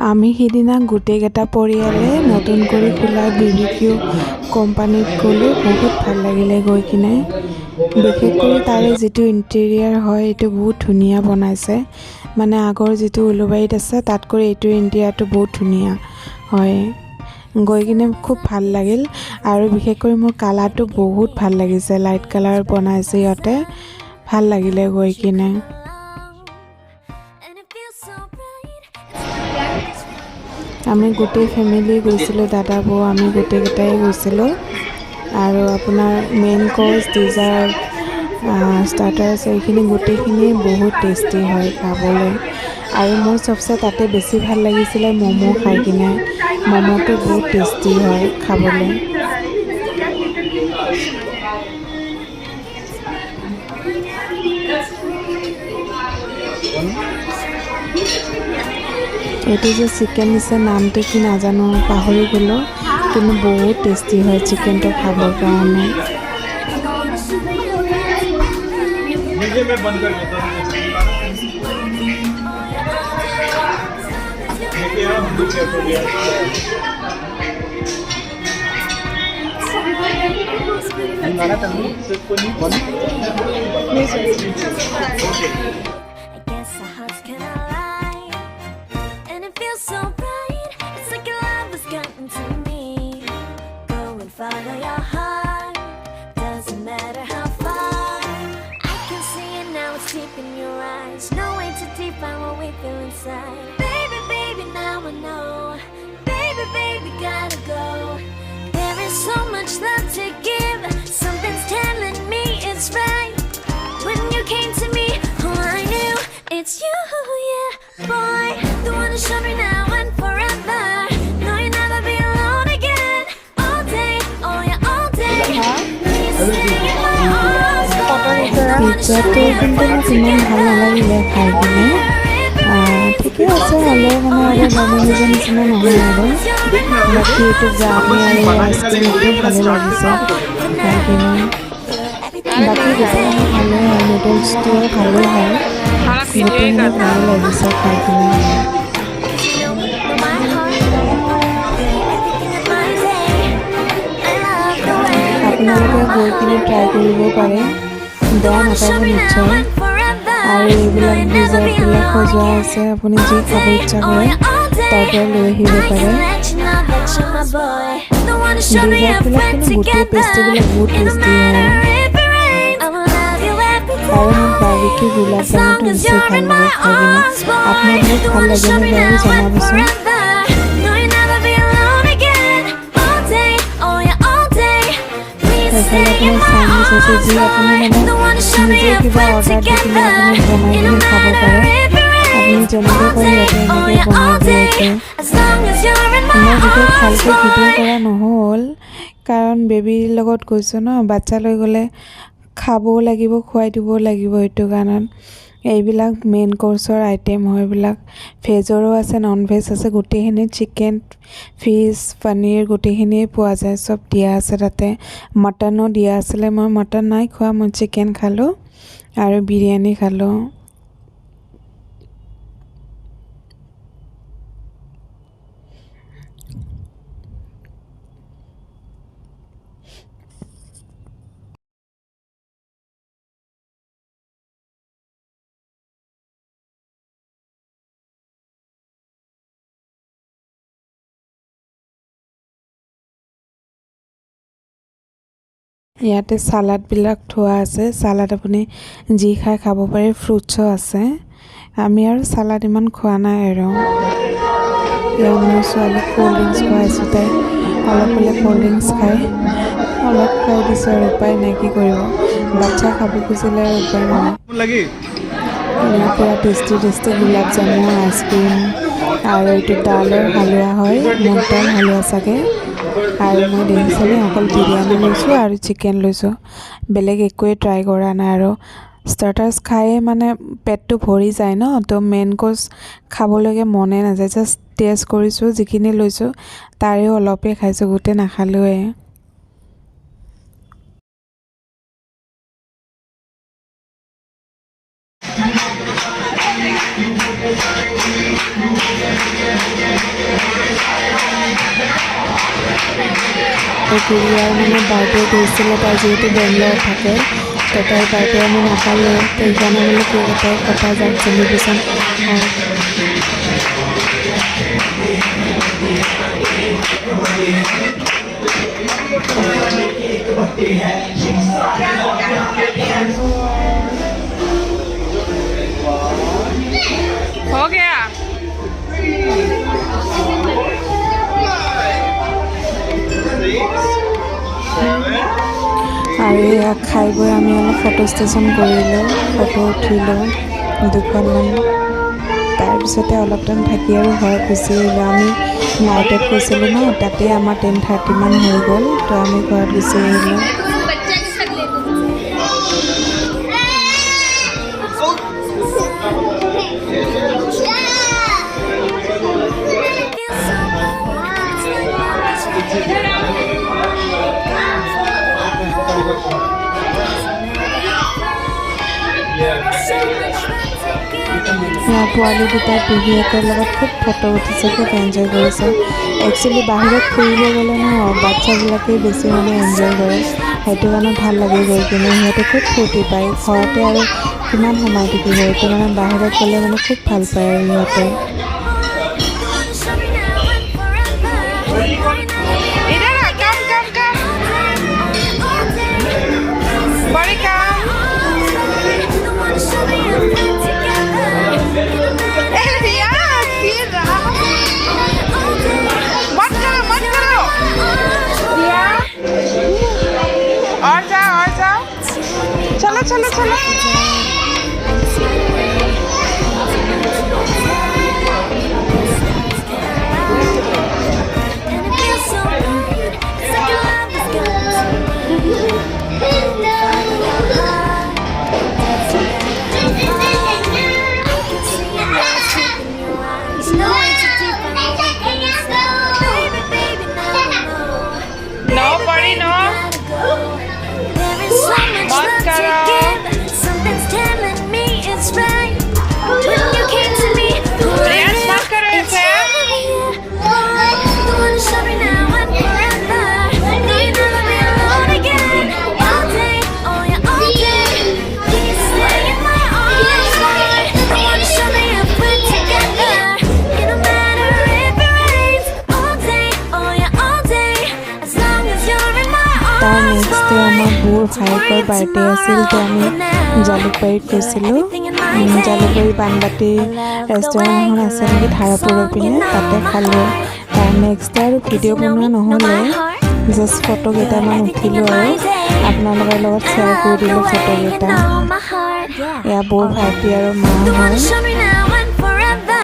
আমি সিদিনা গোটেইকেইটা পৰিয়ালে নতুন কৰি খোলা BBQ কোম্পানীত গ'লোঁ। বহুত ভাল লাগিলে গৈ কিনে। বিশেষকৈ তাৰে যিটো ইণ্টেৰিয়াৰ হয় এইটো বহুত ধুনীয়া বনাইছে। মানে আগৰ যিটো উলুবাৰীত আছে তাতকৈ এইটো ইণ্টেৰিয়াৰটো বহুত ধুনীয়া হয়। গৈ কিনে খুব ভাল লাগিল আৰু বিশেষকৈ মোৰ কালাৰটো বহুত ভাল লাগিছে। লাইট কালাৰ বনাইছে ইয়াতে, ভাল লাগিলে গৈ কিনে। আমি গোটেই ফেমিলি গৈছিলোঁ, দাদা বৌ আমি গোটেইকেইটাই গৈছিলোঁ। আৰু আপোনাৰ মেইন কোৰ্চ, ডিজাৰ্ট, ষ্টাৰ্টাৰ্ছ এইখিনি গোটেইখিনি বহুত টেষ্টি হয় খাবলৈ। আৰু মোৰ চবচে তাতে বেছি ভাল লাগিছিলে ম'ম' খাই কিনে। ম'ম'টো বহুত টেষ্টি হয় খাবলৈ। এইটো যে চিকেন দিছে, নামটো কি নাজানো, পাহৰি গ'লোঁ, কিন্তু বহুত টেষ্টি হয় চিকেনটো খাবৰ কাৰণে। Follow your heart, doesn't matter how far. I can see it now, it's deep in your eyes. No way to define what we feel inside. Baby, baby, now I know. Baby, baby, gotta go. There is so much love to give. Something's telling me it's right. When you came to me, oh, I knew it's you, yeah, boy. The one who showed me now and forever. No, you'll never be alone again. All day, oh yeah, all day. Please stay in my arms, boy. The one who showed me পিজ্জাটো কিন্তু মোক ইমান ভাল নালাগিলে খাই কিনে। ঠিকে আছে, হ'লেও মানে আৰু ডমিন'জৰ নিচিনা নহয় আৰু। বাকী এইটো ব্ৰাউনি আৰু আইচক্ৰীমটো ভালে লাগিছে খাই কিনে। বাকী গোটেইখিনি ভালেই হয়, নুডলছটোও ভালেই হয়, গোটেইখিনি ভালেই লাগিছে খাই কিনে। আপোনালোকে গৈ কিনে ট্ৰাই কৰিব পাৰে, বেয়া নাপাব নিশ্চয়। আৰু এইবিলাক ডিজাৰ্টবিলাক সজোৱা আছে, আপুনি যি খাব ইচ্ছা কৰে তাৰ পৰা লৈ আহিব পাৰে। ডিজাৰ্টবিলাক কিন্তু গোটেই পেষ্ট্ৰিবিলাক বহুত টেষ্টি হয়। আৰু মোক বাৰ্বিকিউ গোলাপ জামুনটো বেছি ভাল লাগে খাই কিনে। আপোনালোকক ভাল লাগেনে বাৰু জনাবচোন। এইফালে আপোনাৰ চাইনিজ আছে, যি আপুনি মানে নিজে কিবা অৰ্ডাৰ দি কিনে আপুনি বনাই কিনে খাব পাৰে। আপুনি যেনেকৈ কৰে সিহঁতে এনেকৈ বনাই দিয়ে। মই বিশেষ ভালকৈ ভিডিঅ' কৰা নহ'ল, কাৰণ বেবীৰ লগত গৈছোঁ ন, বাচ্ছা লৈ গ'লে খাবও লাগিব, খুৱাই দিবও লাগিব। সেইটো কাৰণত এইবিলাক মেইন কোৰ্চৰ আইটেম হয়, এইবিলাক ভেজৰো আছে, নন ভেজ আছে, গোটেইখিনি চিকেন, ফিছ, পনীৰ গোটেইখিনিয়ে পোৱা যায়, চব দিয়া আছে তাতে। মটনো দিয়া আছিলে, মই মটন নাই খোৱা, মই চিকেন খালোঁ আৰু বিৰিয়ানী খালোঁ। ইয়াতে চালাডবিলাক থোৱা আছে, চালাড আপুনি যি খাই খাব পাৰে, ফ্ৰুটছো আছে। আমি আৰু চালাড ইমান খোৱা নাই আৰু। ইয়াৰ মোৰ ছোৱালীক ক'ল্ড ড্ৰিংকছ খুৱাইছোঁ, তাই অলপ হ'লে ক'ল্ড ড্ৰিংকছ খায়, অলপ খুৱাই দিছোঁ আৰু উপায় নাই, কি কৰিব, বাচ্ছা খাব খুজিলে আৰু উপায় নাই। ইয়াৰ পৰা টেষ্টি টেষ্টি গোলাপ জামু, আইচক্ৰীম আৰু এইটো ডালৰ হালোৱা হয়, মুগ দাল হালোৱা চাগে। আৰু মই দেখিছেনে অকল বিৰিয়ানী লৈছোঁ আৰু চিকেন লৈছোঁ, বেলেগ একোৱে ট্ৰাই কৰা নাই। আৰু ষ্টাৰ্টাৰ্ছ খায়ে মানে পেটটো ভৰি যায় ন, তো মেইন কোৰ্চ খাবলৈকে মনে নাযায়। জাষ্ট টেষ্ট কৰিছোঁ, যিখিনি লৈছোঁ তাৰেও অলপেই খাইছোঁ, গোটেই নাখালোৱে। গুড়িয়াৰ মানে বাৰ্থডে গৈছিলে, তাই যিহেতু বেংগলত থাকে, তো তাইৰ বাৰ্থডে আমি নাপালোঁ, তো সেইকাৰণে বোলো কেক এটাই কটা যাওক, চেলিব্ৰেশ্যন হয়। हो गया আৰু এয়া খাই বৈ আমি অলপ ফটো ষ্টেশ্যন কৰিলোঁ, ফটো উঠিলোঁ দুখনমান। তাৰপিছতে অলপ টাইম থাকি আৰু ঘৰত গুচি আহিলোঁ। আমি নাইটত গৈছিলোঁ ন, তাতে আমাৰ 10:30 মান হৈ গ'ল, তো আমি ঘৰত গুচি আহিলোঁ। পোৱালি দুটা পেহীয়েকৰ লগত খুব ফটো উঠিছে, খুব এনজয় কৰিছে। একচুৱেলি বাহিৰত ফুৰিব গ'লে ন, বাচ্ছাবিলাকেই বেছি মানে এনজয় কৰে, সেইটো কাৰণে ভাল লাগে গৈ কিনে। সিহঁতে খুব ফূৰ্তি পায়, ঘৰতে আৰু কিমান সময় থাকিব, সেইটো মানে বাহিৰত গ'লে মানে খুব ভাল পায় আৰু সিহঁতে। इधर आ कम कम कम बड़ी कम मत करो दिया और जाओ चलो चलो चलो No, buddy, no. Must karo. Something's telling me it's right. When you came to me, Yes, must karo ese. the one show me now and forever. Need never be alone again. All day, oh yeah, all day. Please stay in my arms. The one show me if we're together. It don't matter if it rains. All day, oh yeah, all day. As long as you're in my তাৰ arms. Next day আমাৰ বুঢ় ভায়েকৰ birthday আছিল, তো আমি জালুকবাৰীত গৈছিলোঁ। Jalukbari বানবাটি restaurant এখন আছে নেকি ধাৰাপুৰৰ পিনে, তাতে খালোঁ। তাৰ নেক্সট ডে আৰু ভিডিঅ' বনোৱা নহ'লে, জাষ্ট ফটো কেইটামান উঠিলোঁ আৰু আপোনালোকৰ লগত শ্বেয়াৰ কৰি দিলোঁ ফটোকেইটা। এয়া বৌৰ ভাইটি আৰু মা হয়। Show me now.